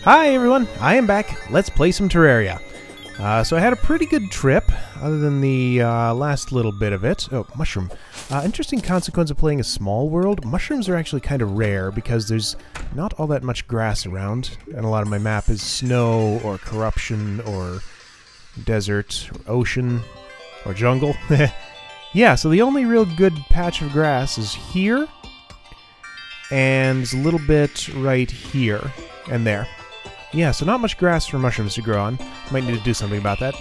Hi everyone, I am back. Let's play some Terraria. So I had a pretty good trip, other than the last little bit of it. Oh, mushroom. Interesting consequence of playing a small world. Mushrooms are actually kind of rare because there's not all that much grass around, and a lot of my map is snow, or corruption, or desert, or ocean, or jungle. Yeah, so the only real good patch of grass is here, and there's a little bit right here, and there. Yeah, so not much grass for mushrooms to grow on. Might need to do something about that.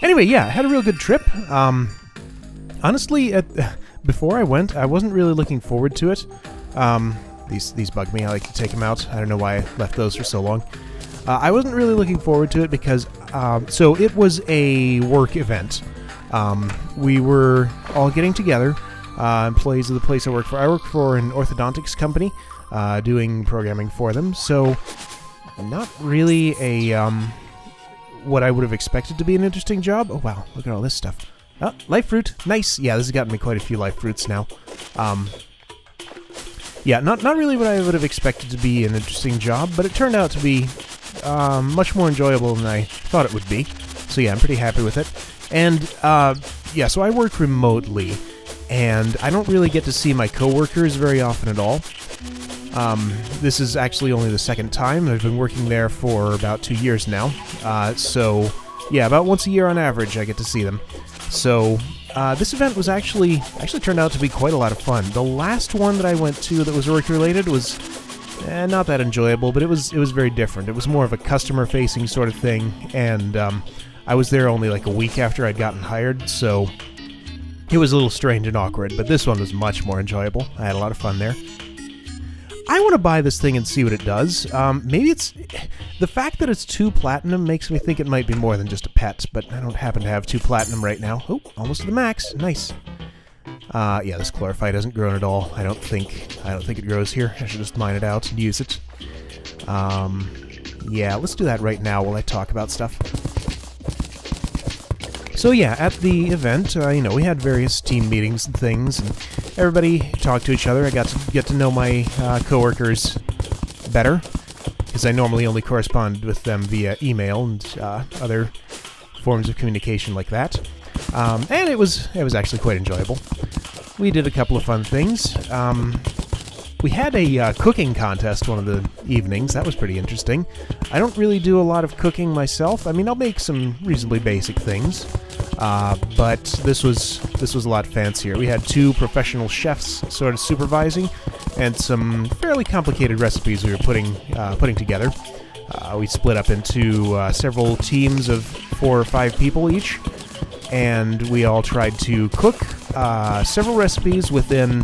Anyway, yeah, I had a real good trip. Honestly, before I went, I wasn't really looking forward to it. These bug me. I like to take them out. I don't know why I left those for so long. I wasn't really looking forward to it because, so it was a work event. We were all getting together, employees of the place I work for. I work for an orthodontics company, doing programming for them, so not really a, what I would have expected to be an interesting job. Oh wow, look at all this stuff. Oh, life fruit, nice! Yeah, this has gotten me quite a few life fruits now. Yeah, not really what I would have expected to be an interesting job, but it turned out to be much more enjoyable than I thought it would be. So yeah, I'm pretty happy with it. And, yeah, so I work remotely, and I don't really get to see my coworkers very often at all. This is actually only the second time. I've been working there for about 2 years now. So, yeah, about once a year on average I get to see them. So, this event was actually turned out to be quite a lot of fun. The last one that I went to that was work-related was not that enjoyable, but it was very different. It was more of a customer-facing sort of thing, and I was there only like a week after I'd gotten hired, so it was a little strange and awkward, but this one was much more enjoyable. I had a lot of fun there. I want to buy this thing and see what it does. Maybe it's... The fact that it's 2 platinum makes me think it might be more than just a pet, but I don't happen to have 2 platinum right now. Oh, almost to the max. Nice. Yeah, this chlorophyte hasn't grown at all. I don't think it grows here. I should just mine it out and use it. Yeah, let's do that right now while I talk about stuff. So yeah, at the event, you know, we had various team meetings and things, and everybody talked to each other. I got to get to know my coworkers better, because I normally only correspond with them via email and other forms of communication like that. And it was actually quite enjoyable. We did a couple of fun things. We had a cooking contest one of the evenings. That was pretty interesting. I don't really do a lot of cooking myself. I mean, I'll make some reasonably basic things, but this was a lot fancier. We had 2 professional chefs sort of supervising, and some fairly complicated recipes we were putting together. We split up into several teams of 4 or 5 people each, and we all tried to cook several recipes within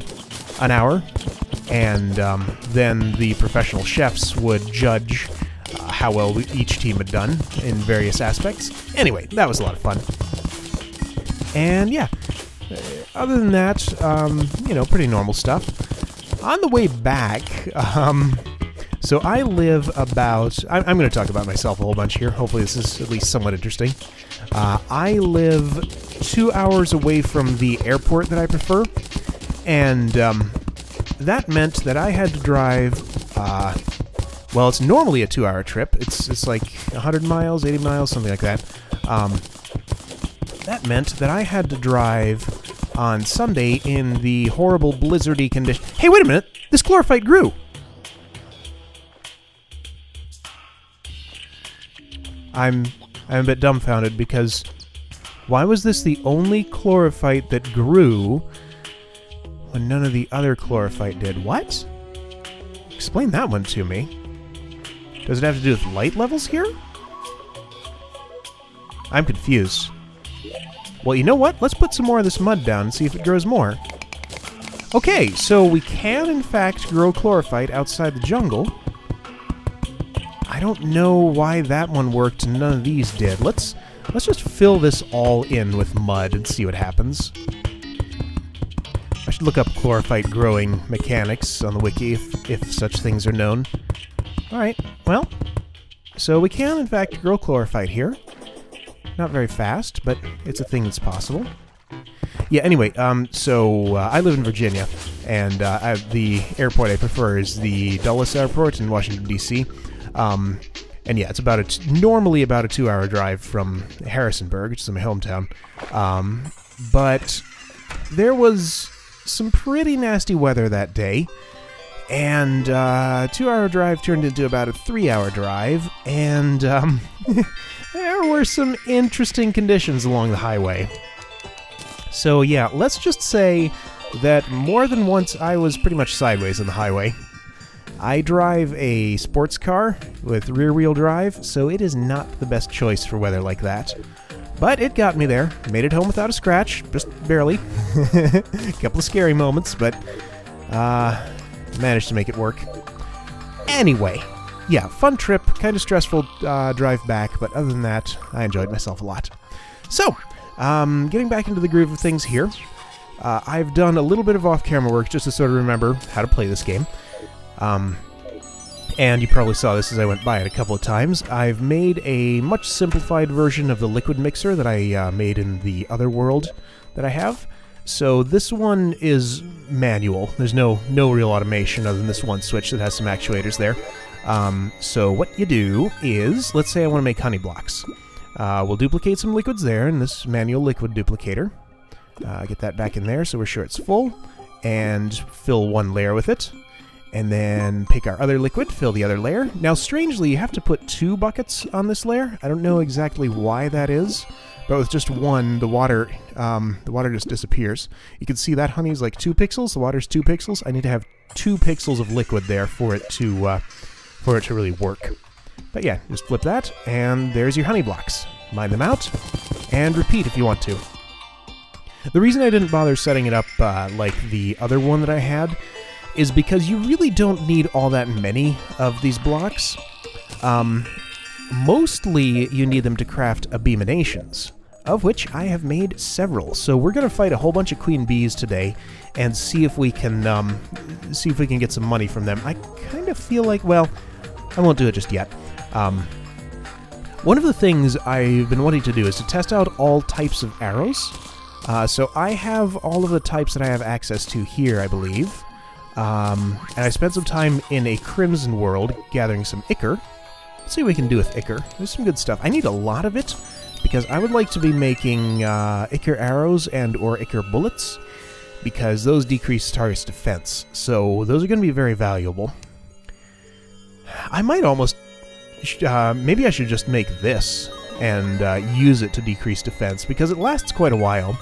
an hour. And then the professional chefs would judge how well each team had done in various aspects. Anyway, that was a lot of fun. And yeah, other than that, you know, pretty normal stuff. On the way back, so I live about... I'm going to talk about myself a whole bunch here. Hopefully this is at least somewhat interesting. I live 2 hours away from the airport that I prefer, and... that meant that I had to drive, well, it's normally a 2-hour trip. It's like 100 miles, 80 miles, something like that. That meant that I had to drive on Sunday in the horrible blizzardy condition. Hey, wait a minute! This chlorophyte grew! I'm a bit dumbfounded because why was this the only chlorophyte that grew when none of the other chlorophyte did? What? Explain that one to me. Does it have to do with light levels here? I'm confused. Well, you know what? Let's put some more of this mud down and see if it grows more. Okay, so we can in fact grow chlorophyte outside the jungle. I don't know why that one worked and none of these did. Let's just fill this all in with mud and see what happens. I should look up chlorophyte growing mechanics on the wiki if such things are known. Alright, well, so we can in fact grow chlorophyte here. Not very fast, but it's a thing that's possible. Yeah, anyway, so I live in Virginia, And the airport I prefer is the Dulles Airport in Washington, D.C. And yeah, it's normally about a 2-hour drive from Harrisonburg, which is my hometown. But there was some pretty nasty weather that day, and 2-hour drive turned into about a 3-hour drive, and there were some interesting conditions along the highway. So yeah, let's just say that more than once I was pretty much sideways on the highway. I drive a sports car with rear-wheel drive, so it is not the best choice for weather like that. But it got me there. Made it home without a scratch, just barely. A couple of scary moments, but managed to make it work. Anyway, yeah, fun trip, kind of stressful drive back, but other than that, I enjoyed myself a lot. So, getting back into the groove of things here, I've done a little bit of off-camera work just to sort of remember how to play this game. And you probably saw this as I went by it a couple of times. I've made a much simplified version of the liquid mixer that I made in the other world that I have. So this one is manual. There's no real automation other than this one switch that has some actuators there. So what you do is, let's say I want to make honey blocks. We'll duplicate some liquids there in this manual liquid duplicator. Get that back in there so we're sure it's full, and fill one layer with it. And then pick our other liquid, fill the other layer. Now, strangely, you have to put 2 buckets on this layer. I don't know exactly why that is, but with just one, the water just disappears. You can see that honey is like 2 pixels. The water's 2 pixels. I need to have 2 pixels of liquid there for it to really work. But yeah, just flip that, and there's your honey blocks. Mine them out, and repeat if you want to. The reason I didn't bother setting it up like the other one that I had is because you really don't need all that many of these blocks. Mostly you need them to craft abominations, of which I have made several. So we're going to fight a whole bunch of queen bees today and see if we can get some money from them. I kind of feel like, well, I won't do it just yet. One of the things I've been wanting to do is to test out all types of arrows. So I have all of the types that I have access to here, I believe. And I spent some time in a Crimson world gathering some ichor. Let's see what we can do with ichor. There's some good stuff. I need a lot of it because I would like to be making ichor arrows and or ichor bullets because those decrease target's defense. So those are going to be very valuable. I might almost... maybe I should just make this and use it to decrease defense because it lasts quite a while.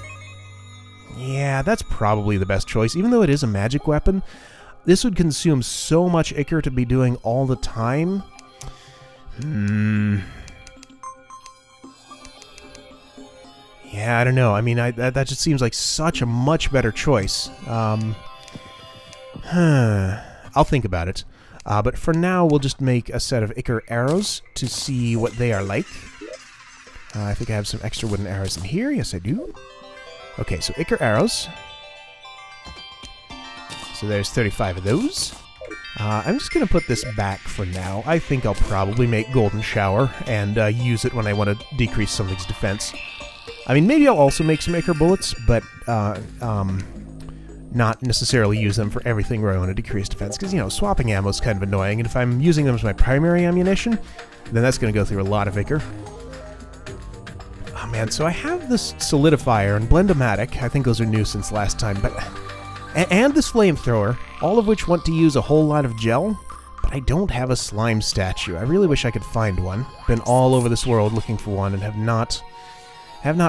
Yeah, that's probably the best choice. Even though it is a magic weapon, this would consume so much ichor to be doing all the time. Yeah, I don't know. I mean, that just seems like such a much better choice. I'll think about it. But for now, we'll just make a set of ichor arrows to see what they are like. I think I have some extra wooden arrows in here. Yes, I do. Okay, so ichor arrows. So there's 35 of those. I'm just going to put this back for now. I think I'll probably make Golden Shower and use it when I want to decrease something's defense. I mean, maybe I'll also make some ichor bullets, but not necessarily use them for everything where I want to decrease defense, because, you know, swapping ammo is kind of annoying, and if I'm using them as my primary ammunition, then that's going to go through a lot of ichor. Oh man, so I have this Solidifier and Blend-O-Matic, I think those are new since last time, but... and this Flamethrower, all of which want to use a whole lot of gel, but I don't have a slime statue. I really wish I could find one. Been all over this world looking for one and have not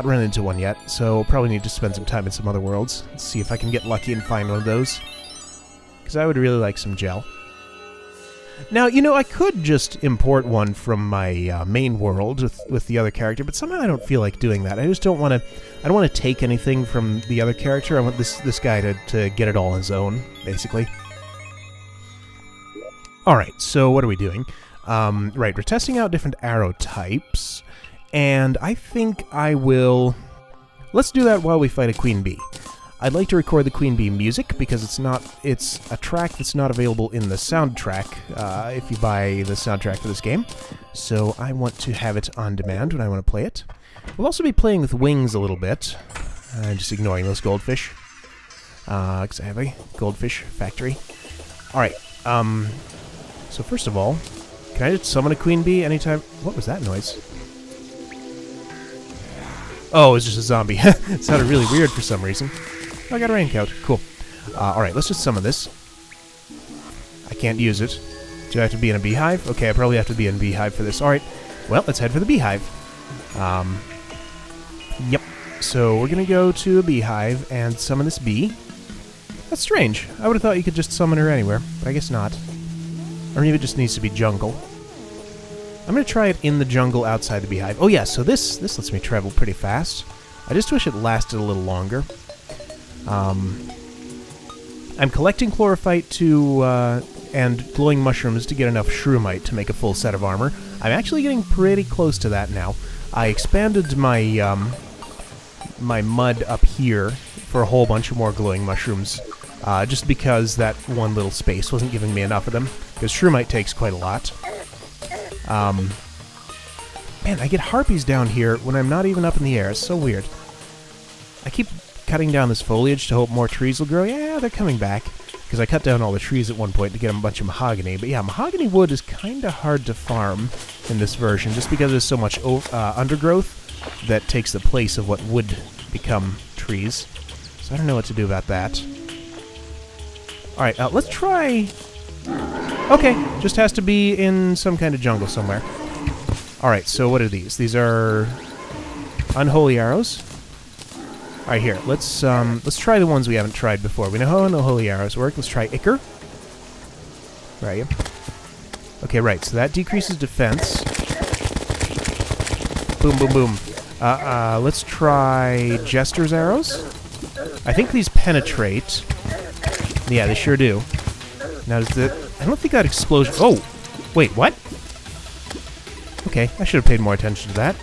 run into one yet, so probably need to spend some time in some other worlds. Let's see if I can get lucky and find one of those, because I would really like some gel. Now, you know, I could just import one from my main world with the other character, but somehow I don't feel like doing that. I just don't want to... I don't want to take anything from the other character. I want this guy to get it all on his own, basically. Alright, so what are we doing? Right, we're testing out different arrow types, and I think I will... Let's do that while we fight a queen bee. I'd like to record the queen bee music because it's a track that's not available in the soundtrack if you buy the soundtrack for this game. So I want to have it on demand when I want to play it. We'll also be playing with wings a little bit. I'm just ignoring those goldfish. Because I have a goldfish factory. Alright, so first of all, can I just summon a queen bee anytime? What was that noise? Oh, it was just a zombie. It sounded really weird for some reason. Oh, I got a raincoat. Cool. Alright, let's just summon this. I can't use it. Do I have to be in a beehive? Okay, I probably have to be in a beehive for this. Alright, well, let's head for the beehive. Yep. So we're gonna go to a beehive and summon this bee. That's strange. I would have thought you could just summon her anywhere, but I guess not. Or maybe it just needs to be jungle. I'm gonna try it in the jungle outside the beehive. Oh yeah, so this lets me travel pretty fast. I just wish it lasted a little longer. I'm collecting chlorophyte and glowing mushrooms to get enough shroomite to make a full set of armor. I'm actually getting pretty close to that now. I expanded my my mud up here for a whole bunch of more glowing mushrooms, just because that one little space wasn't giving me enough of them, because shroomite takes quite a lot. Man, I get harpies down here when I'm not even up in the air. It's so weird. I keep cutting down this foliage to hope more trees will grow. Yeah, they're coming back, because I cut down all the trees at one point to get a bunch of mahogany. But yeah, mahogany wood is kind of hard to farm in this version, just because there's so much undergrowth that takes the place of what would become trees. So I don't know what to do about that. Alright, let's try... Okay, just has to be in some kind of jungle somewhere. Alright, so what are these? These are unholy arrows. Alright, here, let's try the ones we haven't tried before. We know how unholy arrows work. Let's try Ichor. Where are you? Okay, right, so that decreases defense. Boom, boom, boom. Let's try Jester's arrows. I think these penetrate. Yeah, they sure do. Now, I don't think that explosion... Oh! Wait, what? Okay, I should have paid more attention to that.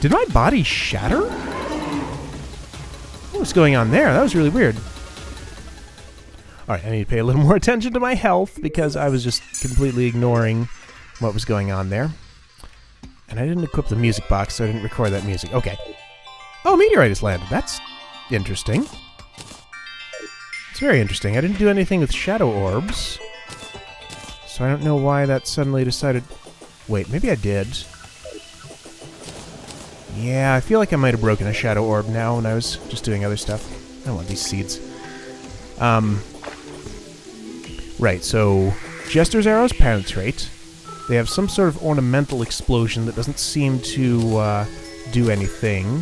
Did my body shatter? What was going on there? That was really weird. Alright, I need to pay a little more attention to my health, because I was just completely ignoring what was going on there. And I didn't equip the music box, so I didn't record that music. Okay. Oh, meteorite has landed. That's interesting. It's very interesting. I didn't do anything with shadow orbs, so I don't know why that suddenly decided... Wait, maybe I did. Yeah, I feel like I might have broken a shadow orb now when I was just doing other stuff. I don't want these seeds. Right, so Jester's arrows penetrate. They have some sort of ornamental explosion that doesn't seem to do anything.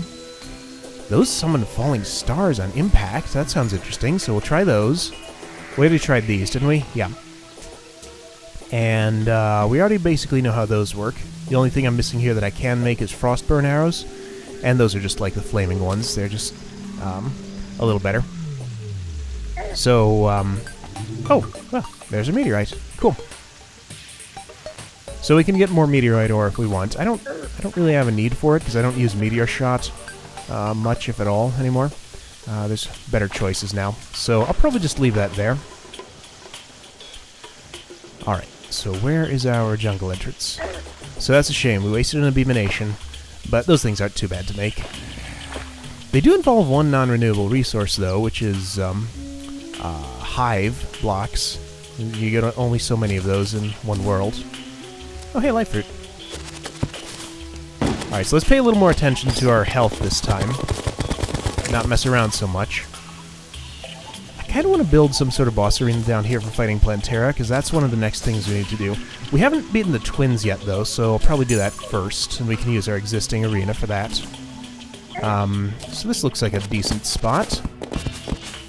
Those summon falling stars on impact. That sounds interesting, so we'll try those. We already tried these, didn't we? Yeah. And we already basically know how those work. The only thing I'm missing here that I can make is frostburn arrows. And those are just like the flaming ones. They're just a little better. So, oh, well, there's a meteorite. Cool. So we can get more meteorite ore if we want. I don't really have a need for it, because I don't use meteor shot much, if at all, anymore. There's better choices now. So I'll probably just leave that there. Alright, so where is our jungle entrance? So that's a shame. We wasted an abomination, but those things aren't too bad to make. They do involve one non-renewable resource, though, which is hive blocks. You get only so many of those in one world. Oh, hey, life fruit. Alright, so let's pay a little more attention to our health this time. Not mess around so much. I kind of want to build some sort of boss arena down here for fighting Plantera, because that's one of the next things we need to do. We haven't beaten the twins yet, though, so I'll probably do that first, and we can use our existing arena for that. So this looks like a decent spot.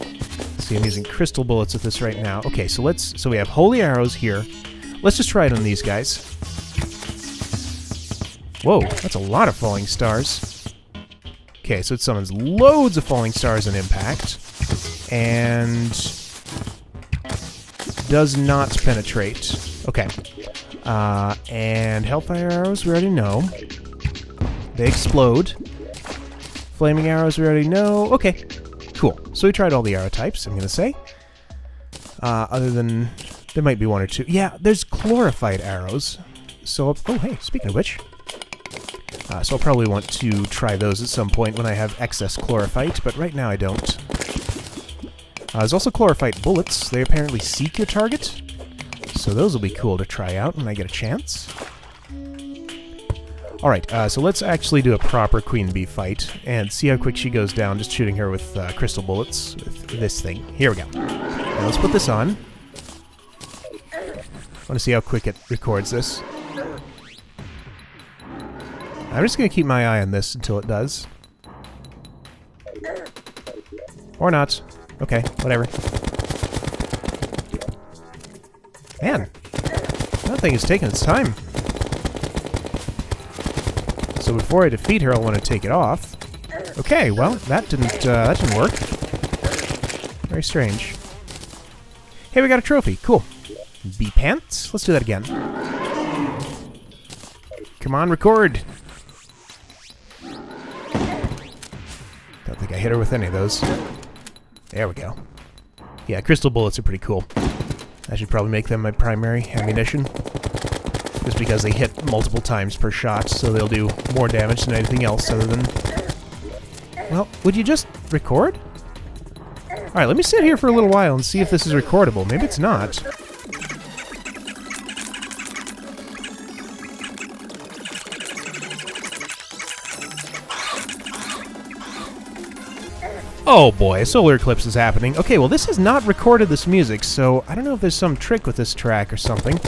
Let's see, I'm using crystal bullets with this right now. Okay, so we have holy arrows here. Let's just try it on these guys. Whoa, that's a lot of falling stars. Okay, so it summons loads of falling stars on impact. And does not penetrate. Okay. And hellfire arrows, we already know. They explode. Flaming arrows, we already know. Okay, cool. So we tried all the arrow types, I'm gonna say. Other than... there might be one or two. Yeah, there's chlorophyte arrows. So, oh hey, speaking of which... so I'll probably want to try those at some point when I have excess chlorophyte, but right now I don't. There's also chlorophyte bullets. They apparently seek your target. So those will be cool to try out when I get a chance. Alright, so let's actually do a proper queen bee fight and see how quick she goes down just shooting her with crystal bullets with this thing. Here we go. Now let's put this on. I want to see how quick it records this. I'm just going to keep my eye on this until it does. Or not. Okay, whatever. Man, that thing is taking its time. So before I defeat her, I'll want to take it off. Okay, well, that didn't work. Very strange. Hey, we got a trophy. Cool. Bee pants. Let's do that again. Come on, record. Don't think I hit her with any of those. There we go. Yeah, crystal bullets are pretty cool. I should probably make them my primary ammunition. Just because they hit multiple times per shot, so they'll do more damage than anything else other than... Well, would you just record? Alright, let me sit here for a little while and see if this is recordable. Maybe it's not. Oh boy, a solar eclipse is happening. Okay, well this has not recorded this music, so I don't know if there's some trick with this track or something.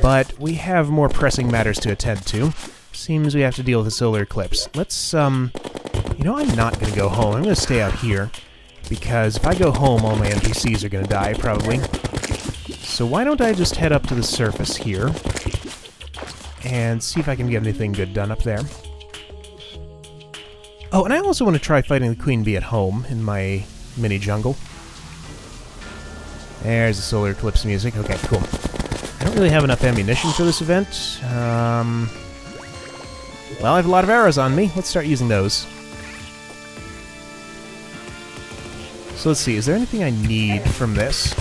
But we have more pressing matters to attend to. Seems we have to deal with a solar eclipse. Let's, you know, I'm not going to go home. I'm going to stay out here, because if I go home, all my NPCs are going to die, probably. So why don't I just head up to the surface here, and see if I can get anything good done up there. Oh, and I also want to try fighting the queen bee at home in my mini jungle. There's the solar eclipse music. Okay, cool. I don't really have enough ammunition for this event. Well, I have a lot of arrows on me. Let's start using those. So let's see, is there anything I need from this?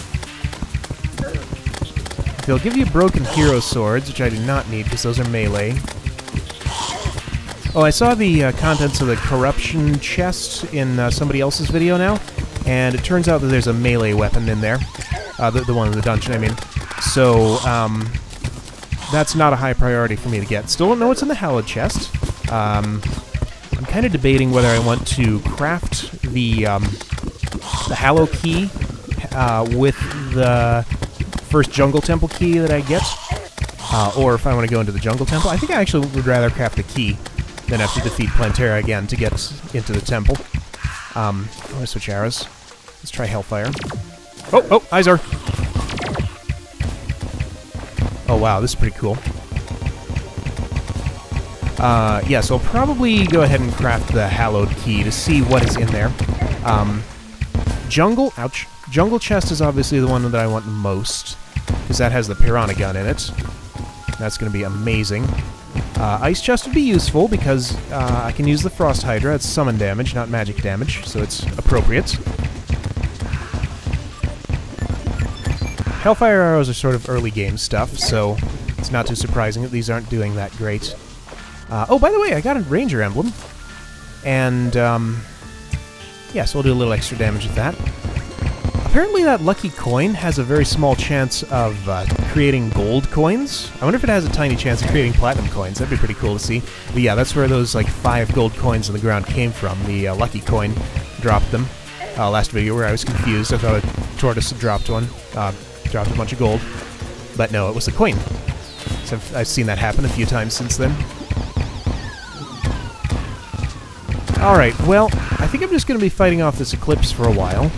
They'll give you broken hero swords, which I do not need because those are melee. Oh, I saw the contents of the corruption chest in somebody else's video now, and it turns out that there's a melee weapon in there. The one in the dungeon, I mean. So, that's not a high priority for me to get. Still don't know what's in the hallowed chest. I'm kind of debating whether I want to craft the hallow key with the first jungle temple key that I get, or if I want to go into the jungle temple. I think I actually would rather craft the key than have to defeat Plantera again to get into the temple. I want to switch arrows. Let's try Hellfire. Oh, Izar! Oh wow, this is pretty cool. Yeah, so I'll probably go ahead and craft the hallowed key to see what is in there. Jungle chest is obviously the one that I want the most, because that has the piranha gun in it. That's going to be amazing. Ice chest would be useful because I can use the frost hydra. It's summon damage, not magic damage, so it's appropriate. Hellfire arrows are sort of early game stuff, so it's not too surprising that these aren't doing that great. Oh, by the way, I got a ranger emblem, and yeah, so we'll do a little extra damage with that. Apparently that lucky coin has a very small chance of creating gold coins. I wonder if it has a tiny chance of creating platinum coins. That'd be pretty cool to see. But yeah, that's where those like 5 gold coins on the ground came from. The lucky coin dropped them. Last video where I was confused. I thought a tortoise had dropped one. Dropped a bunch of gold. But no, it was the coin. So I've seen that happen a few times since then. Alright, well, I think I'm just going to be fighting off this eclipse for a while.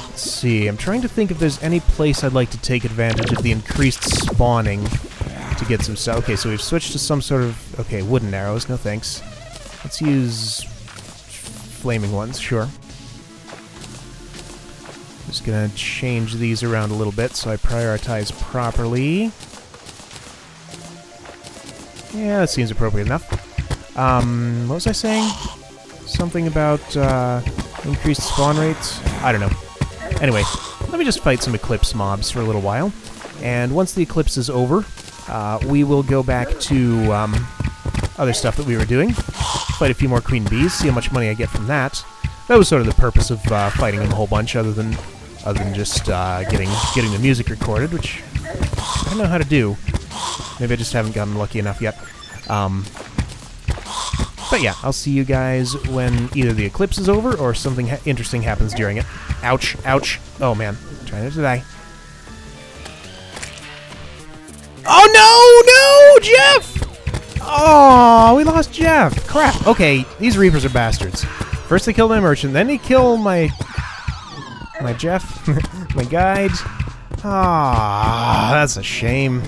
Let's see, I'm trying to think if there's any place I'd like to take advantage of the increased spawning to get some stuff. Okay, so we've switched to some sort of... Okay, wooden arrows, no thanks. Let's use flaming ones, sure. Just gonna change these around a little bit so I prioritize properly. Yeah, that seems appropriate enough. What was I saying? Something about, increased spawn rates? I don't know. Anyway, let me just fight some eclipse mobs for a little while. And once the eclipse is over, we will go back to, other stuff that we were doing. fight a few more queen bees, see how much money I get from that. That was sort of the purpose of fighting them a whole bunch, other than just getting the music recorded, which I don't know how to do. Maybe I just haven't gotten lucky enough yet. But yeah, I'll see you guys when either the eclipse is over or something interesting happens during it. Ouch, ouch. Oh man, I'm trying not to die. Oh no, no, Jeff! Oh, we lost Jeff. Crap. Okay, these Reapers are bastards. First they kill my merchant, then they kill my Jeff, my guide. Ah, that's a shame.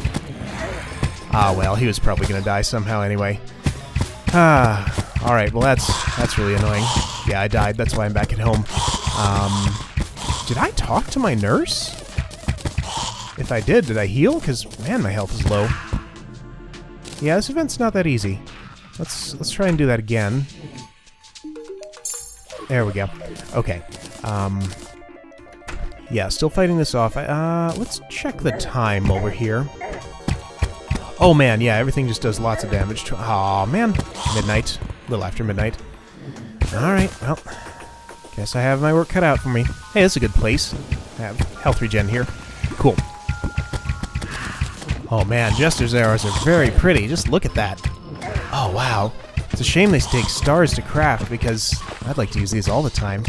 Ah, well, he was probably gonna die somehow anyway. Ah, alright, well that's really annoying. Yeah, I died, that's why I'm back at home. Did I talk to my nurse? If I did I heal? Because, man, my health is low. Yeah, this event's not that easy. Let's try and do that again. There we go. Okay. Yeah, still fighting this off. Let's check the time while we're here. Oh man, yeah, everything just does lots of damage to... Aw, man. Midnight. A little after midnight. Alright, well. Guess I have my work cut out for me. Hey, this is a good place. I have health regen here. Cool. Oh man, Jester's arrows are very pretty. Just look at that. Oh wow. It's a shame they take stars to craft, because I'd like to use these all the time.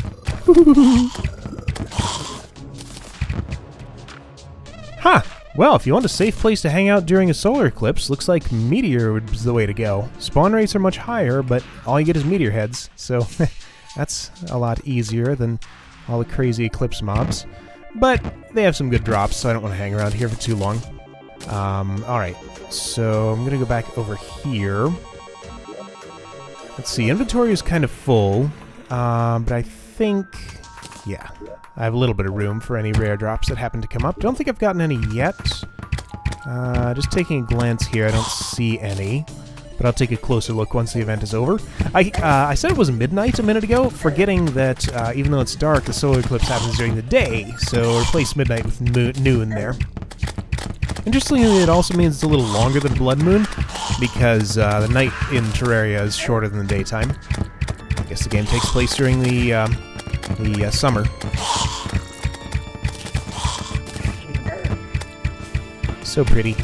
Huh! Well, if you want a safe place to hang out during a solar eclipse, looks like meteor is the way to go. Spawn rates are much higher, but all you get is meteor heads, so that's a lot easier than all the crazy eclipse mobs. But they have some good drops, so I don't want to hang around here for too long. Alright, so I'm gonna go back over here. Let's see, inventory is kind of full, but I think, yeah, I have a little bit of room for any rare drops that happen to come up. Don't think I've gotten any yet. Just taking a glance here, I don't see any, but I'll take a closer look once the event is over. I said it was midnight a minute ago, forgetting that even though it's dark, the solar eclipse happens during the day, so replace midnight with noon there. Interestingly, it also means it's a little longer than Blood Moon, because the night in Terraria is shorter than the daytime. I guess the game takes place during the summer. So pretty.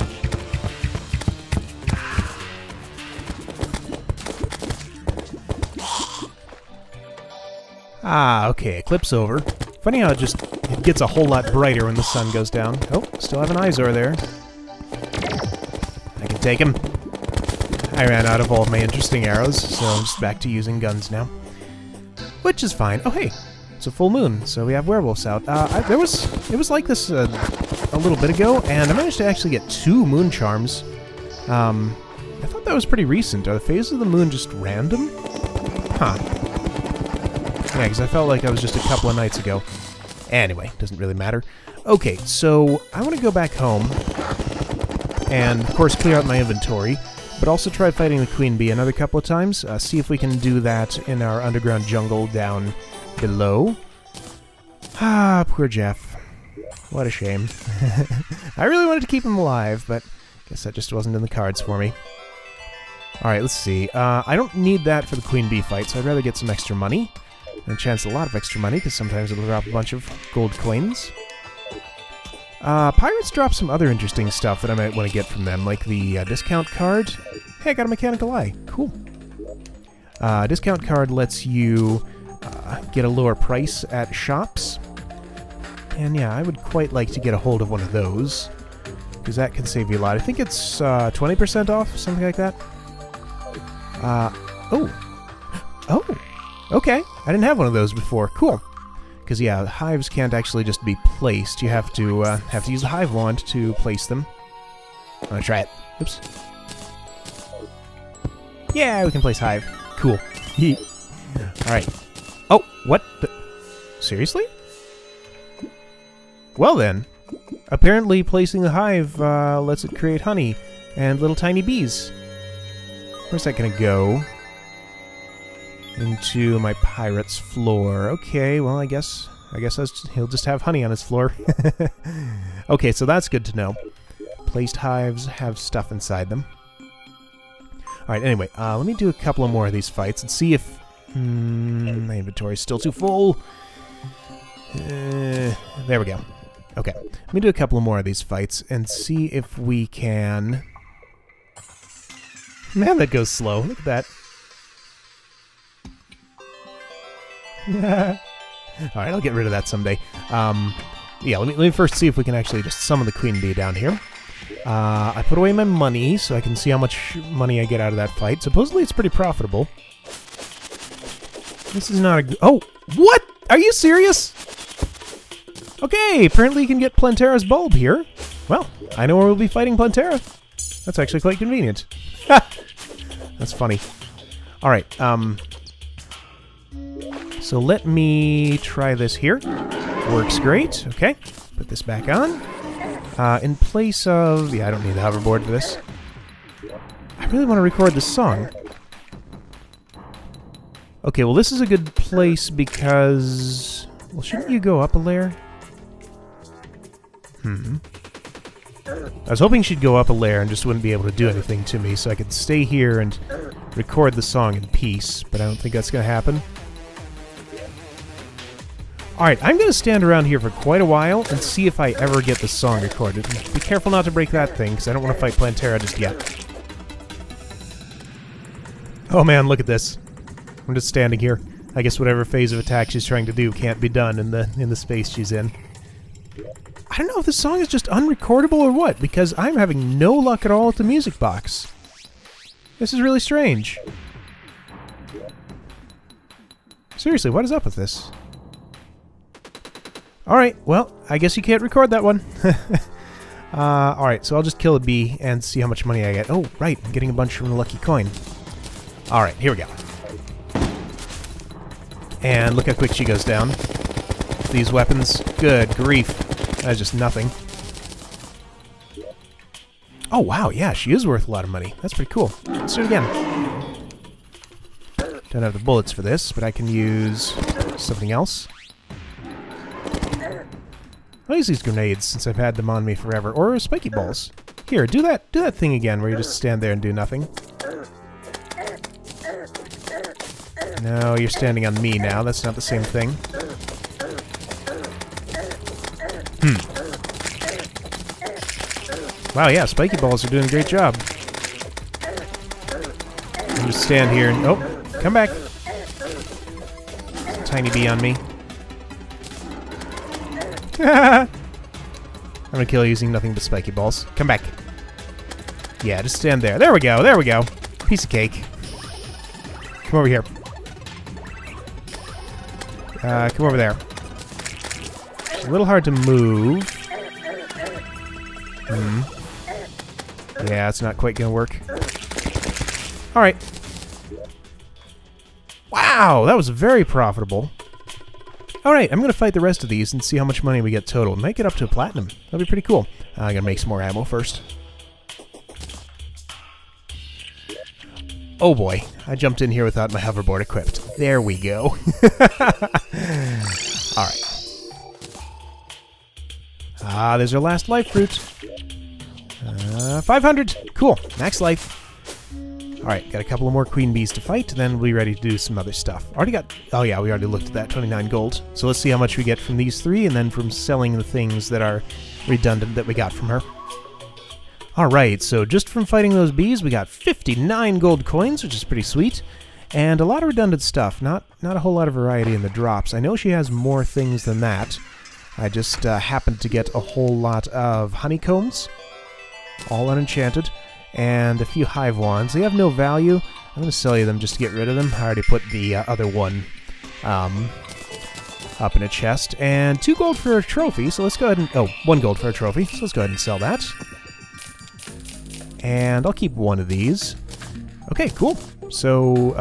Ah, okay, eclipse over. Funny how it gets a whole lot brighter when the sun goes down. Oh, still have an Eyesore there. I can take him. I ran out of all of my interesting arrows, so I'm just back to using guns now. Which is fine. Oh, hey, it's a full moon, so we have werewolves out. It was like this a little bit ago, and I managed to actually get 2 moon charms. I thought that was pretty recent. Are the phases of the moon just random? Huh. Yeah, because I felt like I was just a couple of nights ago. Anyway, doesn't really matter. Okay, so I want to go back home and, of course, clear out my inventory, but also try fighting the queen bee another couple of times. See if we can do that in our underground jungle down below. Ah, poor Jeff. What a shame. I really wanted to keep him alive, but guess that just wasn't in the cards for me. Alright, let's see. I don't need that for the queen bee fight, so I'd rather get some extra money. And a chance a lot of extra money, because sometimes it'll drop a bunch of gold coins. Pirates drop some other interesting stuff that I might want to get from them, like the discount card. Hey, I got a mechanical eye. Cool. Discount card lets you get a lower price at shops. And yeah, I would quite like to get a hold of one of those, because that can save you a lot. I think it's 20% off, something like that. Oh! Okay, I didn't have one of those before. Cool. Because yeah, hives can't actually just be placed. You have to use the hive wand to place them. I'm gonna try it. Oops. Yeah, we can place hive. Cool. Alright. Oh, what? Seriously? Well then. Apparently placing the hive lets it create honey and little tiny bees. Where's that gonna go? Into my pirate's floor. Okay, well, I guess he'll just have honey on his floor. Okay, so that's good to know. Placed hives have stuff inside them. Alright, anyway, let me do a couple of more of these fights and see if... my inventory's still too full. There we go. Okay, let me do a couple of more of these fights and see if we can... Man, that goes slow. Look at that. Alright, I'll get rid of that someday. Yeah, let me first see if we can actually just summon the queen bee down here. I put away my money so I can see how much money I get out of that fight. Supposedly it's pretty profitable. This is not a... Oh! What?! Are you serious?! Okay, apparently you can get Plantera's bulb here. Well, I know where we'll be fighting Plantera. That's actually quite convenient. That's funny. Alright, so let me try this here. Works great. Okay, put this back on. In place of... Yeah, I don't need the hoverboard for this. I really want to record this song. Okay, well this is a good place because... Well, shouldn't you go up a layer? I was hoping she'd go up a layer and just wouldn't be able to do anything to me, so I could stay here and record the song in peace, but I don't think that's going to happen. Alright, I'm going to stand around here for quite a while and see if I ever get the song recorded. Be careful not to break that thing, because I don't want to fight Plantera just yet. Oh man, look at this. I'm just standing here. I guess whatever phase of attack she's trying to do can't be done in the space she's in. I don't know if this song is just unrecordable or what, because I'm having no luck at all with the music box. This is really strange. Seriously, what is up with this? Alright, well, I guess you can't record that one. Alright, so I'll just kill a bee and see how much money I get. Oh, right, I'm getting a bunch from the lucky coin. Alright, here we go. And look how quick she goes down. These weapons, good grief. That's just nothing. Oh, wow, yeah, she is worth a lot of money. That's pretty cool. Let's do it again. Don't have the bullets for this, but I can use something else. I'll use these grenades since I've had them on me forever. Or spiky balls. Here, do that thing again where you just stand there and do nothing. No, you're standing on me now. That's not the same thing. Wow, yeah, spiky balls are doing a great job. I'll just stand here and... Oh, come back. Tiny bee on me. I'm gonna kill you using nothing but spiky balls. Come back. Yeah, just stand there. There we go, there we go. Piece of cake. Come over here. Come over there. It's a little hard to move. Yeah, it's not quite gonna work. Alright. Wow, that was very profitable. Alright, I'm gonna fight the rest of these and see how much money we get total. Make it up to a platinum. That'll be pretty cool. I'm gonna make some more ammo first. Oh boy, I jumped in here without my hoverboard equipped. There we go. Alright. Ah, there's our last life fruit. 500! Cool, max life. Alright, got a couple of more queen bees to fight, then we'll be ready to do some other stuff. Already got... Oh yeah, we already looked at that, 29 gold. So let's see how much we get from these three, and then from selling the things that are redundant that we got from her. Alright, so just from fighting those bees, we got 59 gold coins, which is pretty sweet. And a lot of redundant stuff, not a whole lot of variety in the drops. I know she has more things than that. I just happened to get a whole lot of honeycombs, all unenchanted, and a few hive wands. They have no value. I'm going to sell you them just to get rid of them. I already put the other one up in a chest. And 2 gold for a trophy, so let's go ahead and... Oh, 1 gold for a trophy, so let's go ahead and sell that. And I'll keep 1 of these. Okay, cool. So,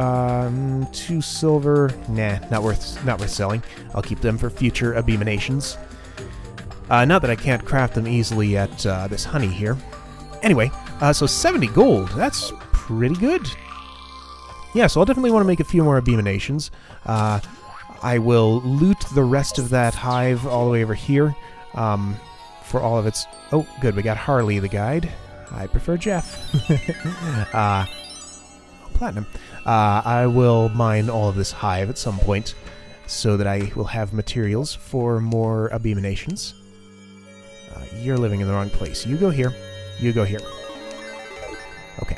2 silver... Nah, not worth selling. I'll keep them for future abominations. Not that I can't craft them easily at this honey here. Anyway, so 70 gold. That's pretty good. Yeah, so I'll definitely want to make a few more abominations. I will loot the rest of that hive all the way over here for all of its... Oh, good, we got Harley the guide. I prefer Jeff. platinum. I will mine all of this hive at some point so that I will have materials for more abominations. You're living in the wrong place. You go here. You go here. Okay.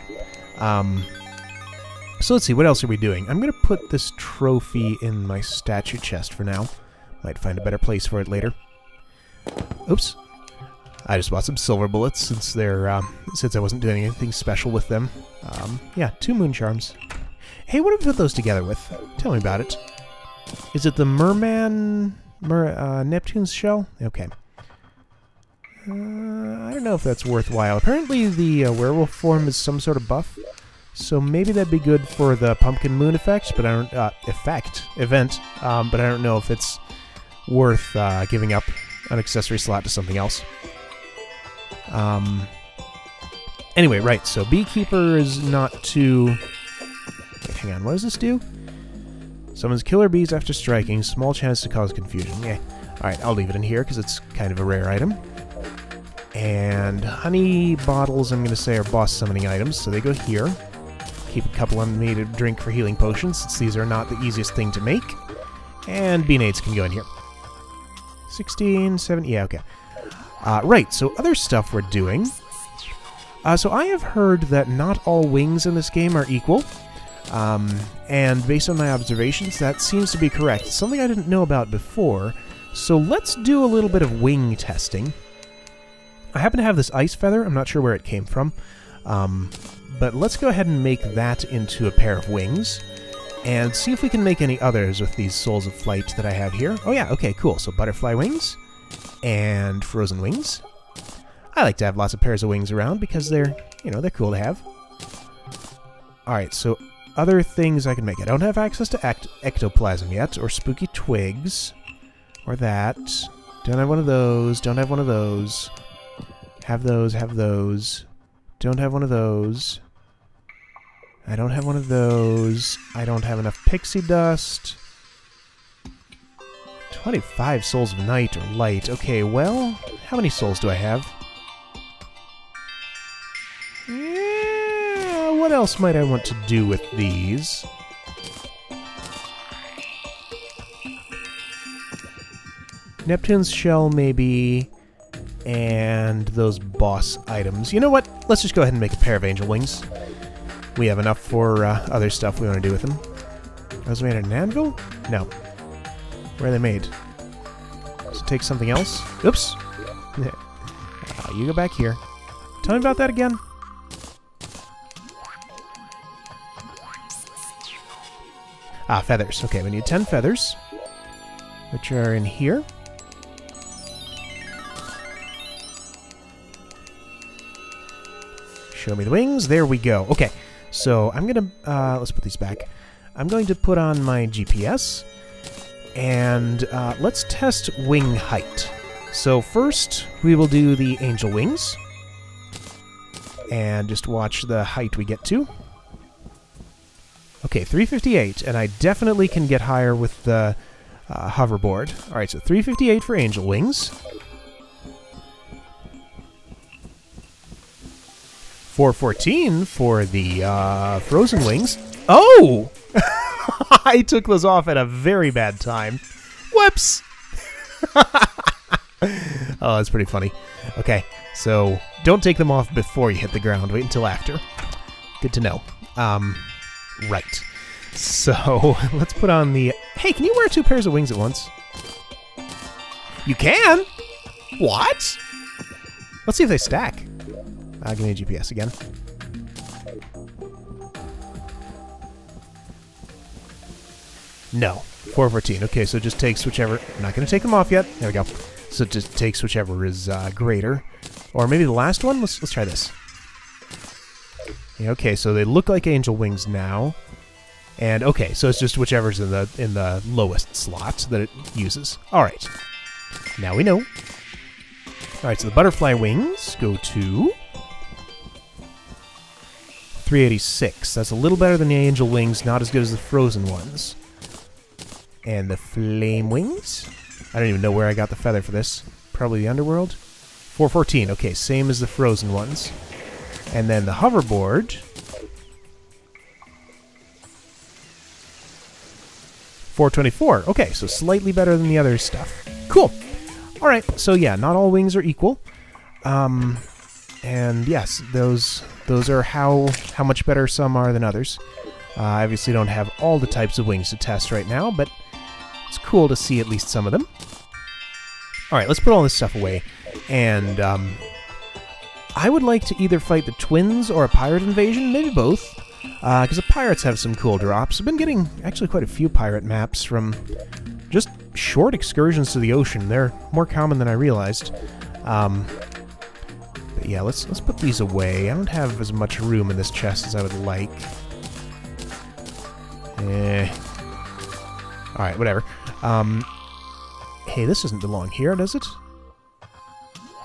So let's see, what else are we doing? I'm going to put this trophy in my statue chest for now. Might find a better place for it later. Oops. I just bought some silver bullets since they're, since I wasn't doing anything special with them. Yeah, 2 moon charms. Hey, what do we put those together with? Tell me about it. Is it the Neptune's shell? Okay. I don't know if that's worthwhile. Apparently the werewolf form is some sort of buff, so maybe that'd be good for the pumpkin moon effect, but I don't event. But I don't know if it's worth giving up an accessory slot to something else. Anyway, right. So beekeeper is not too. Wait, hang on. What does this do? Summons killer bees after striking. Small chance to cause confusion. Yeah. All right. I'll leave it in here because it's kind of a rare item. And honey bottles, I'm going to say, are boss summoning items, so they go here. Keep a couple on me to drink for healing potions, since these are not the easiest thing to make. And bean aids can go in here. 16, 7, yeah, okay. Right, so other stuff we're doing. So I have heard that not all wings in this game are equal. And based on my observations, that seems to be correct. It's something I didn't know about before. So let's do a little bit of wing testing. I happen to have this ice feather. I'm not sure where it came from. But let's go ahead and make that into a pair of wings. And see if we can make any others with these souls of flight that I have here. Oh yeah, okay, cool. So butterfly wings. And frozen wings. I like to have lots of pairs of wings around because they're, you know, they're cool to have. Alright, so other things I can make. I don't have access to ectoplasm yet, or spooky twigs. Or that. Don't have one of those. Don't have one of those. Have those, have those. Don't have one of those. I don't have one of those. I don't have enough pixie dust. 25 souls of night or light. Okay, well, how many souls do I have? Yeah, what else might I want to do with these? Neptune's shell, maybe. And those boss items. You know what? Let's just go ahead and make a pair of angel wings. We have enough for other stuff we want to do with them. Are those made at an anvil? No. Where are they made? Does it take something else? Oops! You go back here. Tell me about that again. Ah, feathers. Okay, we need 10 feathers, which are in here. Show me the wings. There we go. Okay, so I'm going to... let's put these back. I'm going to put on my GPS, and let's test wing height. So first, we will do the angel wings, and just watch the height we get to. Okay, 358, and I definitely can get higher with the hoverboard. Alright, so 358 for angel wings. 414 for the frozen wings. Oh! I took those off at a very bad time. Whoops! Oh, that's pretty funny. Okay, so don't take them off before you hit the ground. Wait until after. Good to know. Right. So, let's put on the... Hey, can you wear 2 pairs of wings at once? You can? What? Let's see if they stack. Give me a GPS again. No. 414. Okay, so it just takes whichever... I'm not going to take them off yet. There we go. So it just takes whichever is greater. Or maybe the last one? Let's try this. Yeah, okay, so they look like angel wings now. And okay, so it's just whichever's in the lowest slot that it uses. Alright. Now we know. Alright, so the butterfly wings go to 386. That's a little better than the angel wings, not as good as the frozen ones. And the flame wings? I don't even know where I got the feather for this. Probably the underworld? 414. Okay, same as the frozen ones. And then the hoverboard 424. Okay, so slightly better than the other stuff. Cool. Alright, so yeah, not all wings are equal. And yes, those are how much better some are than others. I obviously don't have all the types of wings to test right now, but it's cool to see at least some of them. Alright, let's put all this stuff away. And I would like to either fight the twins or a pirate invasion, maybe both. Because the pirates have some cool drops. I've been getting actually quite a few pirate maps from just short excursions to the ocean. They're more common than I realized. But yeah, let's put these away. I don't have as much room in this chest as I would like. Alright, whatever. Hey, this doesn't belong here, does it?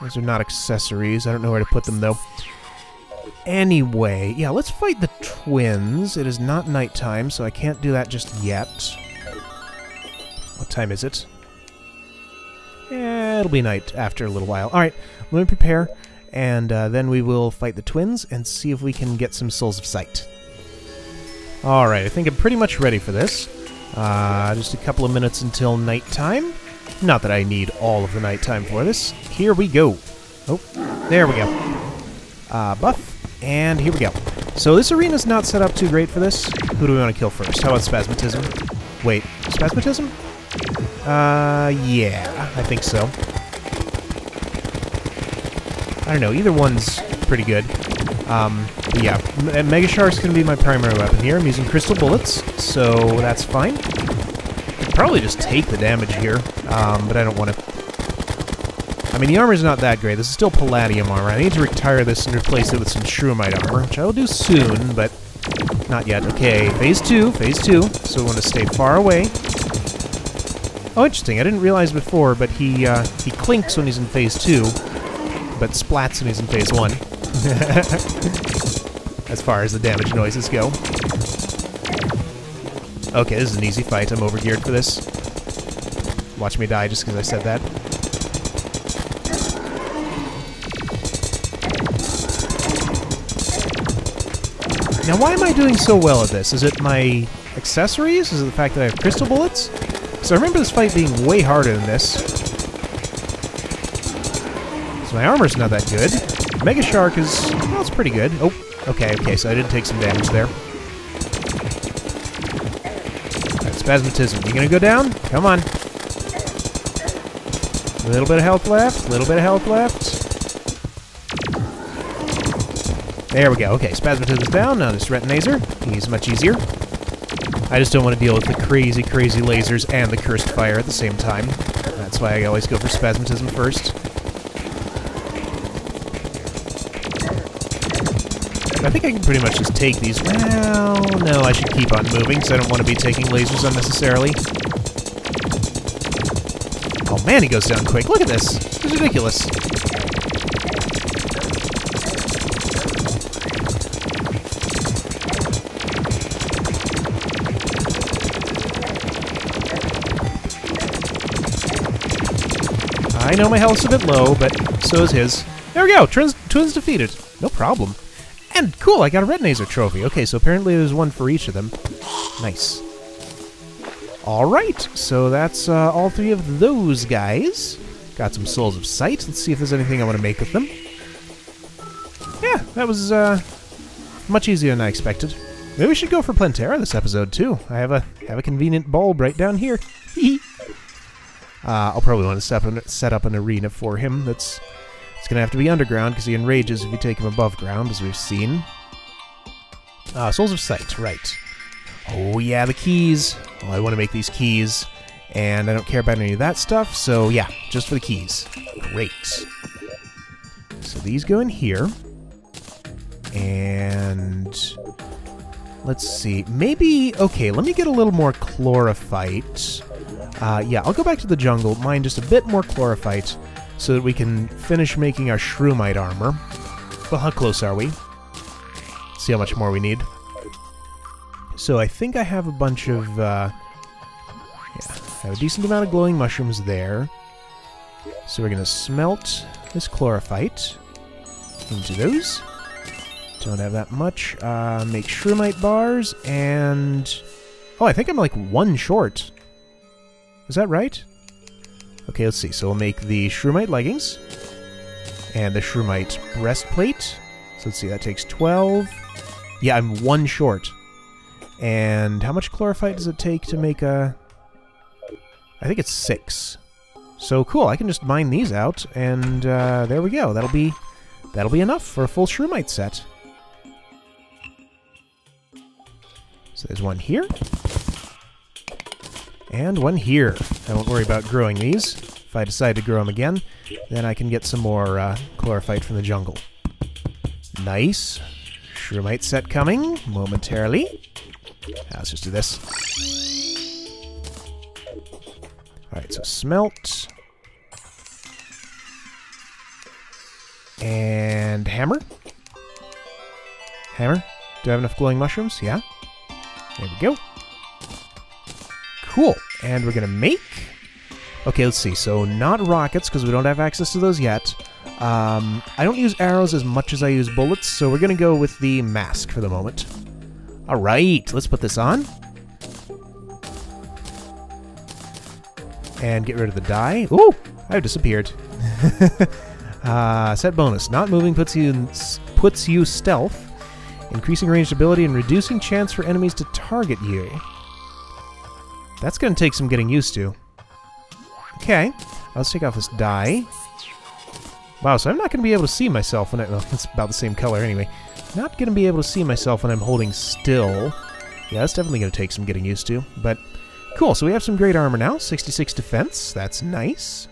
Those are not accessories. I don't know where to put them, though. Anyway, yeah, let's fight the twins. It is not nighttime, so I can't do that just yet. What time is it? It'll be night after a little while. Alright, let me prepare, and then we will fight the twins and see if we can get some Souls of Sight. Alright, I think I'm pretty much ready for this. Just a couple of minutes until nighttime. Not that I need all of the nighttime for this. Here we go. Oh, there we go. Buff. And here we go. So this arena's not set up too great for this. Who do we want to kill first? How about Spasmatism? Wait, Spasmatism? Yeah, I think so. I don't know, either one's pretty good. But yeah, Mega Shark's gonna be my primary weapon here. I'm using crystal bullets, so that's fine. Could probably just take the damage here, but I don't want to. I mean, the armor's not that great. This is still Palladium armor. I need to retire this and replace it with some shroomite armor, which I will do soon, but not yet. Okay, phase 2, so we want to stay far away. Oh, interesting. I didn't realize before, but he clinks when he's in phase 2, but splats when he's in phase 1. As far as the damage noises go. Okay, this is an easy fight. I'm overgeared for this. Watch me die just because I said that. Now, why am I doing so well at this? Is it my accessories? Is it the fact that I have crystal bullets? Because I remember this fight being way harder than this. So my armor's not that good. Mega Shark is... well, it's pretty good. Oh, okay, so I did take some damage there. Alright, Spasmatism. You gonna go down? Come on. A little bit of health left, There we go. Okay, Spasmatism's down. Now this Retinazer. He's much easier. I just don't want to deal with the crazy, crazy lasers and the cursed fire at the same time. That's why I always go for Spasmatism first. I think I can pretty much just take these. Well, no, I should keep on moving, because I don't want to be taking lasers unnecessarily. Oh man, he goes down quick. Look at this. It's ridiculous. I know my health's a bit low, but so is his. There we go! Twins defeated. No problem. And cool, I got a Retinazer trophy. Okay, so apparently there's one for each of them. Nice. Alright, so that's all 3 of those guys. Got some Souls of Sight. Let's see if there's anything I want to make with them. Yeah, that was much easier than I expected. Maybe we should go for Plantera this episode, too. I have a convenient bulb right down here. I'll probably want to set up an arena for him. It's going to have to be underground, because he enrages if you take him above ground, as we've seen. Souls of Sight, right. Oh yeah, the keys. Well, I want to make these keys, and I don't care about any of that stuff, so yeah, just for the keys. Great. So these go in here. And... let's see. Maybe... okay, let me get a little more chlorophyte. Yeah, I'll go back to the jungle, mine just a bit more chlorophyte, so that we can finish making our shroomite armor. Well, how close are we? See how much more we need. So I think I have a bunch of, yeah, I have a decent amount of glowing mushrooms there. So we're going to smelt this chlorophyte into those. Don't have that much. Make shroomite bars, and... oh, I think I'm like 1 short Is that right? Okay, let's see. So we'll make the shroomite leggings and the shroomite breastplate. So let's see, that takes 12. Yeah, I'm 1 short. And how much chlorophyte does it take to make a... I think it's 6. So cool, I can just mine these out, and there we go. That'll be enough for a full shroomite set. So there's one here. And one here. I won't worry about growing these. If I decide to grow them again, then I can get some more chlorophyte from the jungle. Nice. Shroomite set coming momentarily. Now let's just do this. Alright, so smelt. And hammer. Hammer. Do I have enough glowing mushrooms? Yeah. There we go. Cool. And we're gonna make... Okay, let's see. So not rockets, because we don't have access to those yet. I don't use arrows as much as I use bullets, so we're gonna go with the mask for the moment. Alright, let's put this on. And get rid of the dye. Ooh! I've disappeared. Set bonus. Not moving puts you stealth. Increasing ranged ability and reducing chance for enemies to target you. That's going to take some getting used to. Okay. Let's take off this dye. Wow, so I'm not going to be able to see myself when well, it's about the same color anyway. Not going to be able to see myself when I'm holding still. Yeah, that's definitely going to take some getting used to. But, cool. So we have some great armor now. 66 defense. That's nice.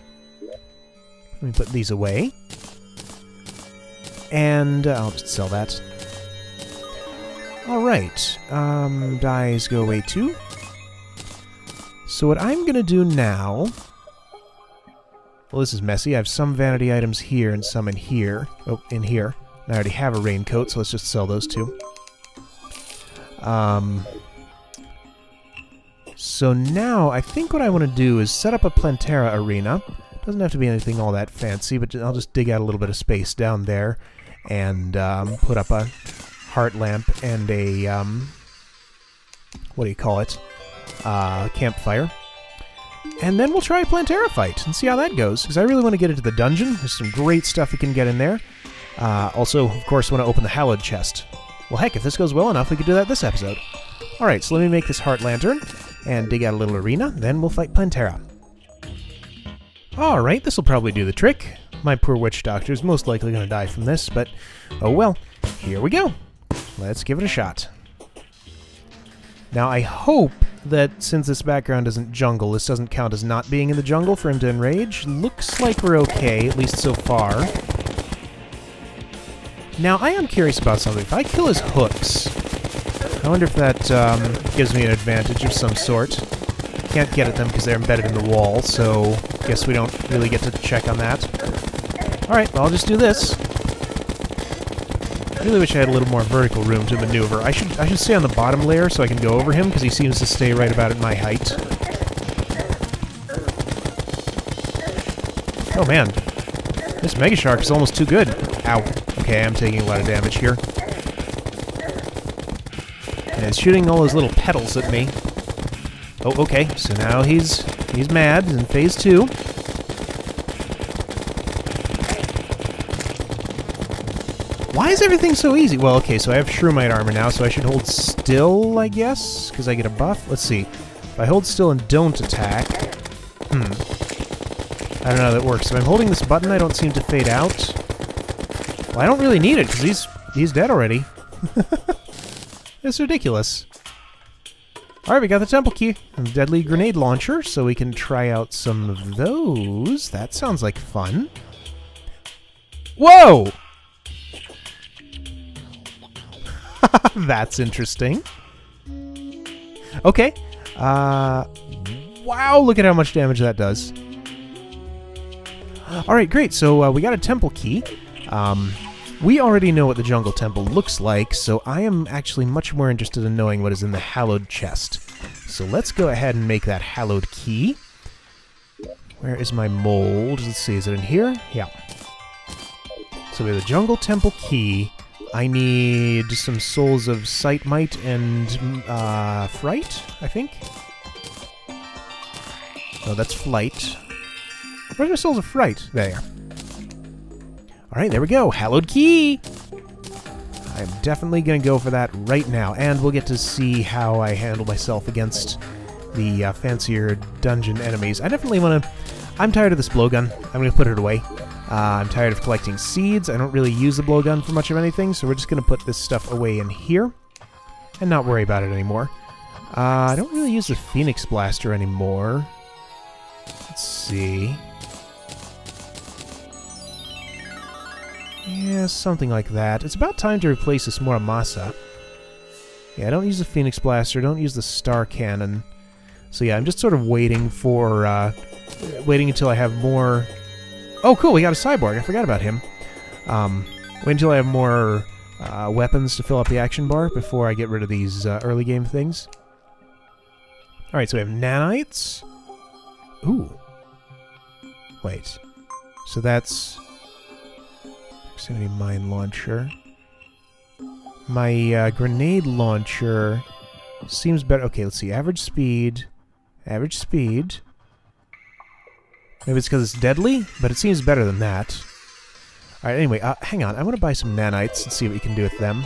Let me put these away. And I'll just sell that. Alright. Dyes go away too. So what I'm going to do now... Well, this is messy. I have some vanity items here and some in here. Oh, in here. I already have a raincoat, so let's just sell those two. So now, I think what I want to do is set up a Plantera arena. Doesn't have to be anything all that fancy, but I'll just dig out a little bit of space down there and put up a heart lamp and a, what do you call it? Campfire. And then we'll try a Plantera fight and see how that goes, because I really want to get into the dungeon. There's some great stuff you can get in there. Also, of course, want to open the hallowed chest. Well, heck, if this goes well enough, we could do that this episode. Alright, so let me make this heart lantern and dig out a little arena, then we'll fight Plantera. Alright, this will probably do the trick. My poor witch doctor's most likely going to die from this, but oh well. Here we go. Let's give it a shot. Now, I hope that since this background isn't jungle, this doesn't count as not being in the jungle for him to enrage. Looks like we're okay, at least so far. Now, I am curious about something. If I kill his hooks, I wonder if that gives me an advantage of some sort. Can't get at them because they're embedded in the wall, so guess we don't really get to check on that. Alright, well, I'll just do this. I really wish I had a little more vertical room to maneuver. I should stay on the bottom layer so I can go over him, because he seems to stay right about at my height. Oh man, this Mega Shark is almost too good. Ow. Okay, I'm taking a lot of damage here. And it's shooting all those little petals at me. Oh, okay, so now he's mad in phase 2. Why is everything so easy? Well, okay, so I have shroomite armor now, so I should hold still, I guess, because I get a buff. Let's see. If I hold still and don't attack... I don't know how that works. If I'm holding this button, I don't seem to fade out. Well, I don't really need it, because he's dead already. It's ridiculous. Alright, we got the temple key and the deadly grenade launcher, so we can try out some of those. That sounds like fun. Whoa! That's interesting. Okay. Wow, look at how much damage that does. Alright, great. So we got a temple key. We already know what the jungle temple looks like, so I am actually much more interested in knowing what is in the hallowed chest. So let's go ahead and make that hallowed key. Where is my mold? Let's see, is it in here? Yeah. So we have the jungle temple key. I need some souls of sight, might, and fright, I think. Oh, that's flight. Where's my souls of fright? There. Alright, there we go. Hallowed key! I'm definitely going to go for that right now. And we'll get to see how I handle myself against the fancier dungeon enemies. I definitely want to... I'm tired of this blowgun. I'm going to put it away. I'm tired of collecting seeds. I don't really use the blowgun for much of anything, so we're just going to put this stuff away in here and not worry about it anymore. I don't really use the Phoenix Blaster anymore. Let's see. Yeah, something like that. It's about time to replace this Muramasa. Yeah, I don't use the Phoenix Blaster, don't use the Star Cannon. So yeah, I'm just sort of waiting for, waiting until I have more... Oh, cool, we got a cyborg. I forgot about him. Wait until I have more weapons to fill up the action bar before I get rid of these early game things. Alright, so we have nanites. Ooh. Wait. So that's... Proximity mine launcher. My grenade launcher seems better. Okay, let's see. Average speed. Average speed. Maybe it's because it's deadly, but it seems better than that. Alright, anyway, hang on. I want to buy some nanites and see what we can do with them.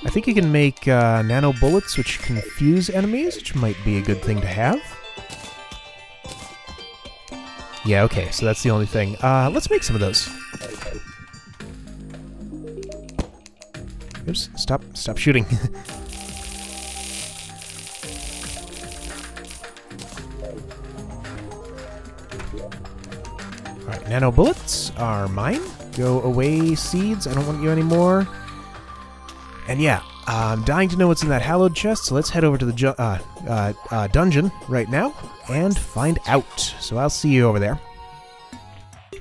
I think you can make nano bullets which confuse enemies, which might be a good thing to have. Yeah, okay, so that's the only thing. Let's make some of those. Oops, stop shooting. Alright, nano bullets are mine. Go away, seeds. I don't want you anymore. And yeah, I'm dying to know what's in that hallowed chest, so let's head over to the dungeon right now and find out. So I'll see you over there.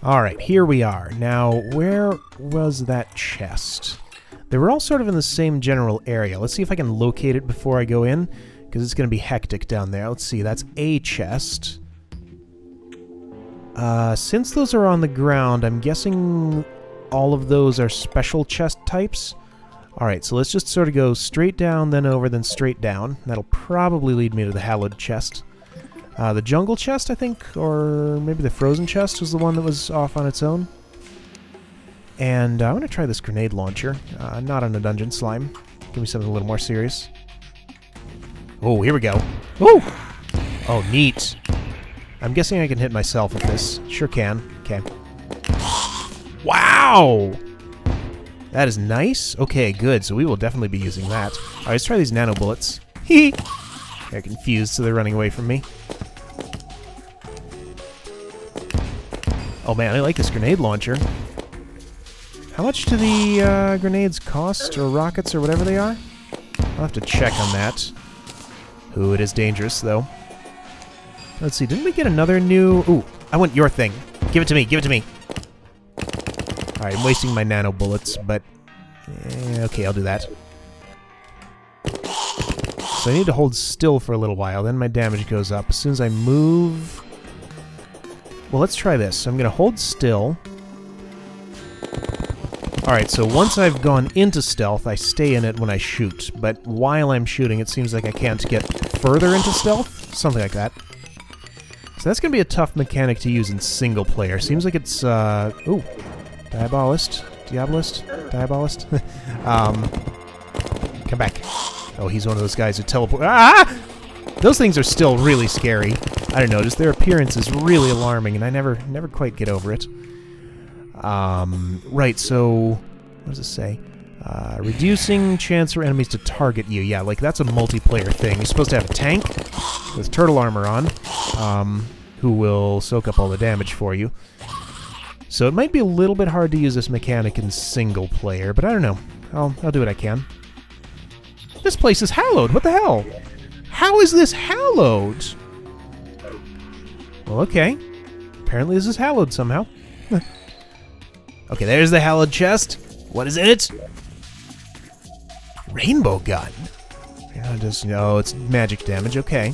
Alright, here we are. Now, where was that chest? They were all sort of in the same general area. Let's see if I can locate it before I go in, because it's going to be hectic down there. Let's see, that's a chest. Since those are on the ground, I'm guessing all of those are special chest types. Alright, so let's just sort of go straight down, then over, then straight down. That'll probably lead me to the hallowed chest. The jungle chest, I think, or maybe the frozen chest was the one that was off on its own. And I want to try this grenade launcher. Not on a dungeon slime. Give me something a little more serious. Oh, here we go. Ooh! Oh, neat. I'm guessing I can hit myself with this. Sure can. Okay. Wow! That is nice. Okay, good. So we will definitely be using that. Alright, let's try these nano bullets. Hee! They're confused, so they're running away from me. Oh man, I like this grenade launcher. How much do the grenades cost, or rockets, or whatever they are? I'll have to check on that. Ooh, it is dangerous, though. Let's see, didn't we get another new... Ooh, I want your thing. Give it to me, give it to me. Alright, I'm wasting my nano bullets, but... okay, I'll do that. So I need to hold still for a little while, then my damage goes up. As soon as I move... Well, let's try this. I'm going to hold still. Alright, so once I've gone into stealth, I stay in it when I shoot. But while I'm shooting, it seems like I can't get further into stealth? Something like that. So that's going to be a tough mechanic to use in single player. Seems like it's, ooh. Diabolist? Diabolist? Diabolist? Come back. Oh, he's one of those guys who teleport. Ah! Those things are still really scary. I don't know, just their appearance is really alarming, and I never quite get over it. Right, so... What does it say? Reducing chance for enemies to target you. Yeah, like, that's a multiplayer thing. You're supposed to have a tank with turtle armor on, who will soak up all the damage for you. So it might be a little bit hard to use this mechanic in single player, but I don't know. I'll do what I can. This place is hallowed! What the hell? How is this hallowed? Well, okay. Apparently this is hallowed somehow. Okay, there's the hallowed chest. What is in it? Rainbow gun. No, it's magic damage. Okay.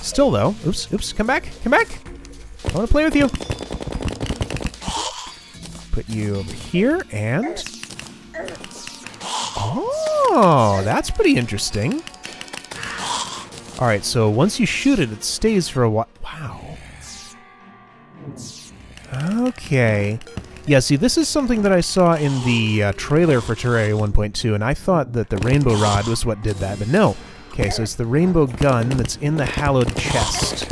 Still, though. Oops. Come back. Come back. I want to play with you. Put you over here, and... Oh, that's pretty interesting. Alright, so once you shoot it, it stays for a while. Wow. Okay. Yeah, see, this is something that I saw in the trailer for Terraria 1.2, and I thought that the rainbow rod was what did that, but no. Okay, so it's the rainbow gun that's in the hallowed chest.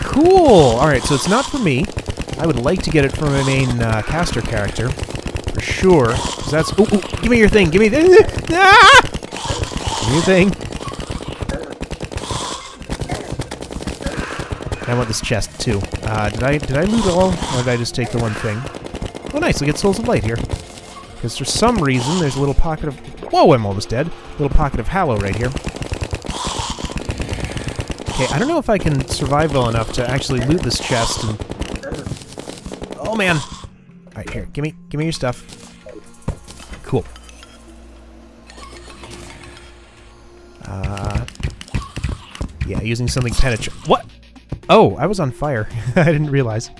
Cool! Alright, so it's not for me. I would like to get it from my main caster character. For sure. 'Cause that's... Ooh, give me your thing! Give me... Ah! Give me your thing. I want this chest, too. Did I loot all? Or did I just take the one thing? Oh, nice. I get Souls of Light here. Because for some reason, there's a little pocket of... Whoa, I'm almost dead. Little pocket of Hallow right here. Okay, I don't know if I can survive well enough to actually loot this chest and... Oh, man! Alright, here. Give me your stuff. Cool. Yeah, using something penetrate... What? Oh, I was on fire. I didn't realize.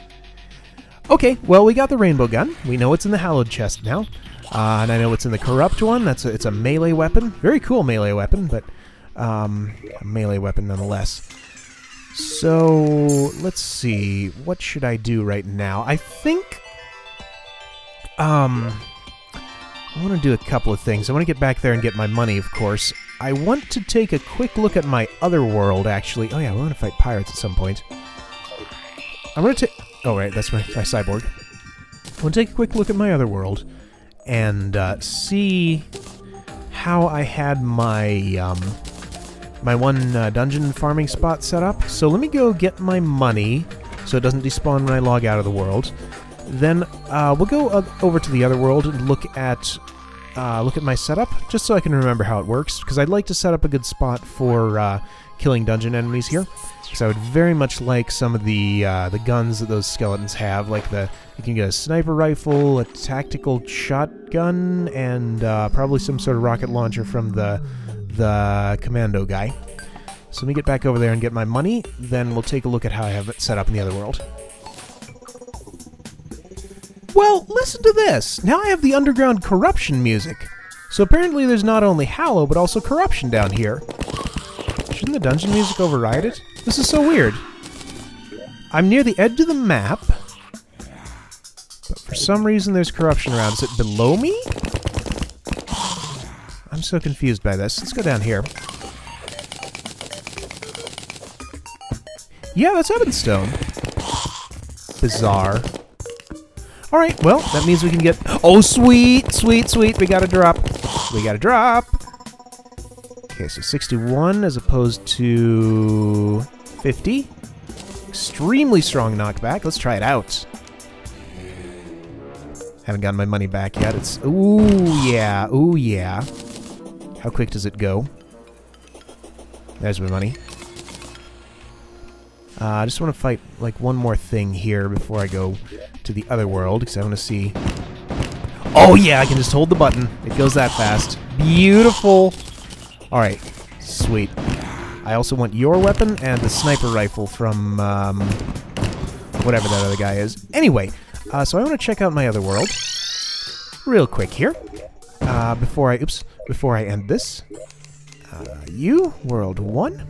Okay, well, we got the rainbow gun. We know what's in the hallowed chest now. And I know what's in the corrupt one. It's a melee weapon. Very cool melee weapon, but a melee weapon nonetheless. So, let's see. What should I do right now? I think... I want to do a couple of things. I want to get back there and get my money, of course. I want to take a quick look at my other world, actually. Oh yeah, we want to fight pirates at some point. I'm going to take... Oh, right, that's my cyborg. I want to take a quick look at my other world and see how I had my my one dungeon farming spot set up. So let me go get my money so it doesn't despawn when I log out of the world. Then we'll go over to the other world and look at my setup, just so I can remember how it works, because I'd like to set up a good spot for killing dungeon enemies here. Because I would very much like some of the guns that those skeletons have, like you can get a sniper rifle, a tactical shotgun, and probably some sort of rocket launcher from the commando guy. So let me get back over there and get my money, then we'll take a look at how I have it set up in the other world. Well, listen to this! Now I have the underground corruption music. So apparently there's not only Hallow, but also corruption down here. Shouldn't the dungeon music override it? This is so weird. I'm near the edge of the map, but for some reason there's corruption around. Is it below me? I'm so confused by this. Let's go down here. Yeah, that's Evanstone. Bizarre. Alright, well, that means we can get... Oh, sweet, sweet, sweet, we got a drop. We got a drop. Okay, so 61 as opposed to 50. Extremely strong knockback. Let's try it out. Haven't gotten my money back yet. It's... Ooh, yeah. Ooh, yeah. How quick does it go? There's my money. I just want to fight, like, one more thing here before I go to the other world, because I want to see... Oh, yeah, I can just hold the button. It goes that fast. Beautiful! Alright, sweet. I also want your weapon and the sniper rifle from, whatever that other guy is. Anyway, so I want to check out my other world real quick here. Before I end this. You, World 1.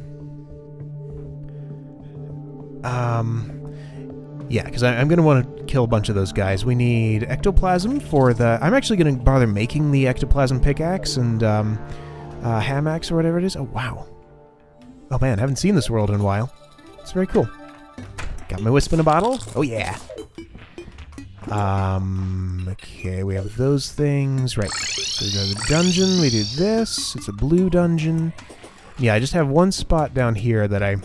Yeah, because I'm going to want to kill a bunch of those guys. We need ectoplasm for the... I'm actually going to bother making the ectoplasm pickaxe and ham axe or whatever it is. Oh, wow. Oh, man, haven't seen this world in a while. It's very cool. Got my wisp in a bottle. Oh, yeah. Okay, we have those things. Right. So we go to the dungeon. We do this. It's a blue dungeon. Yeah, I just have one spot down here that I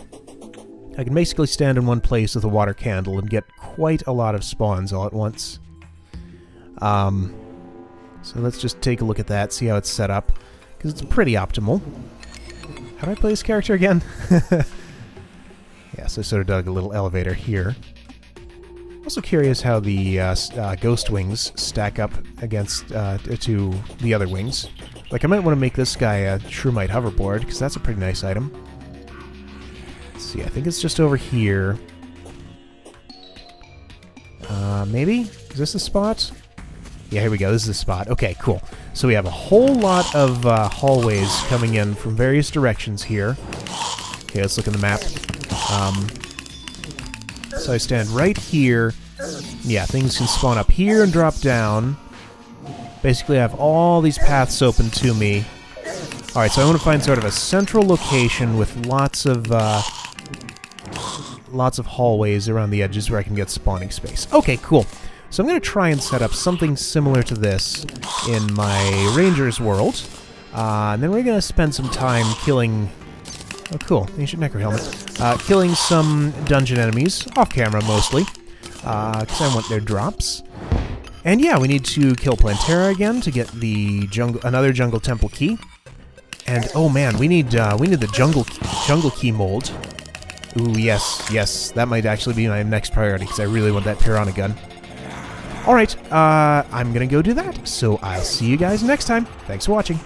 can basically stand in one place with a water candle and get quite a lot of spawns all at once. So let's just take a look at that, see how it's set up, because it's pretty optimal. How do I play this character again? Yeah, so I sort of dug a little elevator here. Also curious how the ghost wings stack up against to the other wings. Like, I might want to make this guy a shroomite hoverboard, because that's a pretty nice item. Let's see, I think it's just over here. Maybe? Is this the spot? Yeah, here we go. This is the spot. Okay, cool. So we have a whole lot of hallways coming in from various directions here. Okay, Okay, let's look at the map. So I stand right here. Yeah, things can spawn up here and drop down. Basically, I have all these paths open to me. Alright, so I want to find sort of a central location with lots of hallways around the edges where I can get spawning space. Okay, cool. So I'm going to try and set up something similar to this in my Ranger's world. And then we're going to spend some time killing... Oh, cool. Ancient Necro Helmet. Killing some dungeon enemies, off-camera mostly, because I want their drops. And yeah, we need to kill Plantera again to get the another jungle temple key. And oh man, we need the jungle key mold. Ooh, yes, that might actually be my next priority because I really want that piranha gun. All right, I'm gonna go do that. So I'll see you guys next time. Thanks for watching.